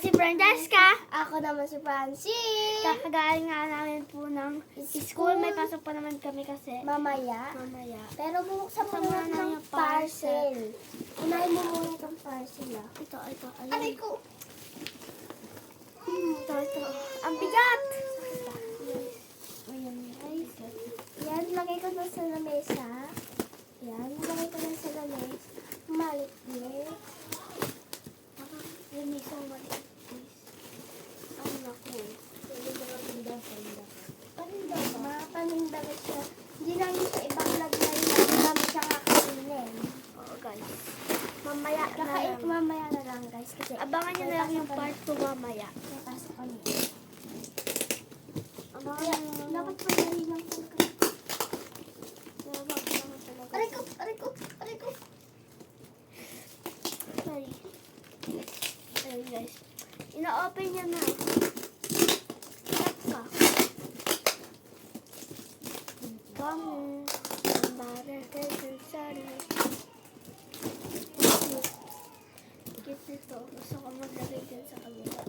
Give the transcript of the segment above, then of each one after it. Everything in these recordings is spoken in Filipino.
si Francesca. Ako naman si Francis. Kakagaling nga namin po ng school. May pasok pa naman kami kasi. Mamaya. Pero buksan mo muna ng parcel. Unahin mo muna itong parcel ah. Ito. Ayun. Aray ko! Ito. Ang bigat! Ayan guys. Yan, lagay ko na sa lamesa. Yan, lagay ko na sa lamesa. Malit-lit. Yung isang maliit. Ay, naku. Paninda ba? Paninda ba siya? Hindi namin sa ibang lagay na hindi namin siya kakainin. Oo, guys. Mamaya na lang. Mamaya na lang guys. Kasi Abangan nyo na lang yung part 2 mamaya. napasok kami. Abangan Kaya, nyo na lang. dapat pagdali lang talaga. Aray ko. Aray ko! Sorry. Ayun, guys. Ina-open nyo na. Tap ka. Kami. Sorry. Get nito. Gusto ko maglagay din sa kamera.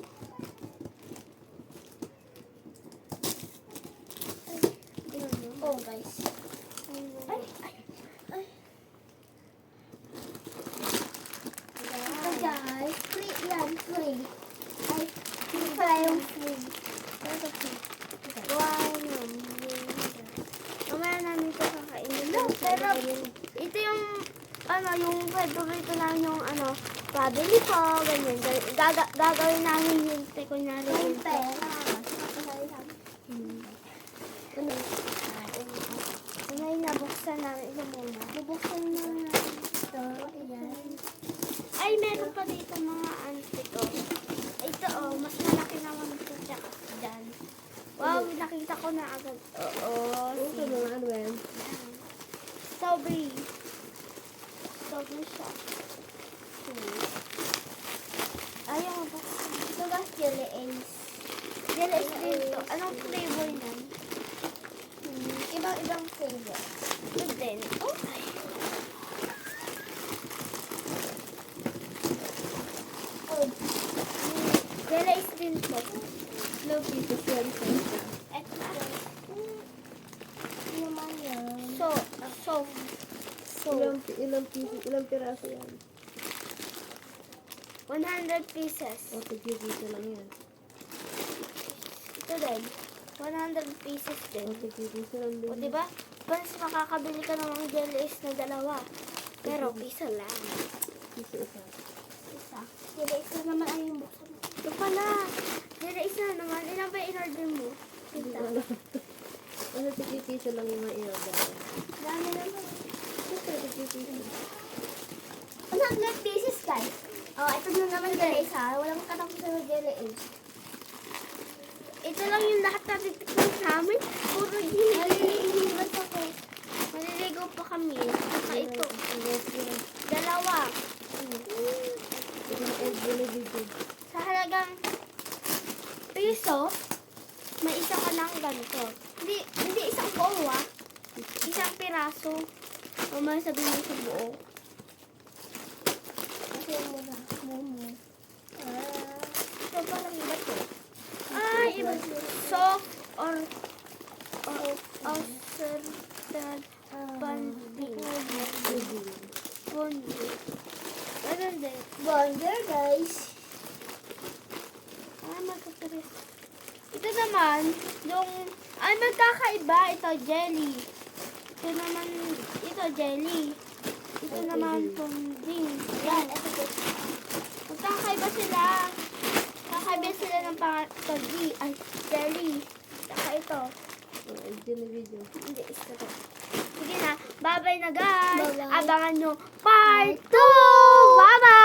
Oh guys. Ay! Ito guys, free yan, free. Ay, hindi pala yung free. Ito free. Wow. Mamaya namin ito kakainin. No, pero Ito yung, yung favorite namin yung, pabili po, ganyan. Gagawin namin yung kunyari yung yung pera. Ngayon na, buksan namin ito muna. Bubuksan na natin ito. Ayan. Ay, meron pa dito mga ko. Ito, mas malaki naman ito tsaka dyan. Wow, nakita ko na agad. Oo. Ito mga ano yan? Strawberry. Strawberry siya. Ayaw mo buksan. Ito guys, jelly ace. Jelly is dito. Anong flavor yan? Ibang flavor. Ito din. Oh, ay. Oh, Jelly is din po. love dito siya. Ito na. Ano naman yan? So. Ilang piraso yan? 100 pieces. O, tigil-dito lang yan. Ito din. 100 pieces din. O, tigil-dito lang din. O, diba? Once makakabili ka ng jelly is na dalawa. Pero piso lang. Piso isa. Isa. Jelly ace na naman ay yung buksan. Ito pala. Jelly is na naman. Ilan ba in-order mo? Tita. Ano, tigil-piso lang yung mga i-order. Dami naman. Siyempre, tigil-piso. 100 pieces guys. Oh, ito na naman jelly ace ha. Walang katapusan ng jelly ace. Ito lang yung lahat na titikman namin. Puro jelly. Malilibat ako. Maliligo pa kami. Saka ito. Dalawa. Sa halagang piso, may isa ka ng ganito. Hindi isang buo ah. Isang piraso. O may sabihin mo sa buo. Kasi muna. Ito parang iba to. Ay, iba. Soft or certain banding. Bonding. Ganun din. Wonder guys. Magkakaris. Ito naman, magkakaiba. Ito, jelly. Ito naman, jelly. Ito naman, bonding. Yan. Magkakaiba sila. Kakaiba sila ng jelly. Saka ito. Hindi, ito to. Sige na. Bye-bye na guys. Bye-bye. Abangan nyo part 2. Bye-bye.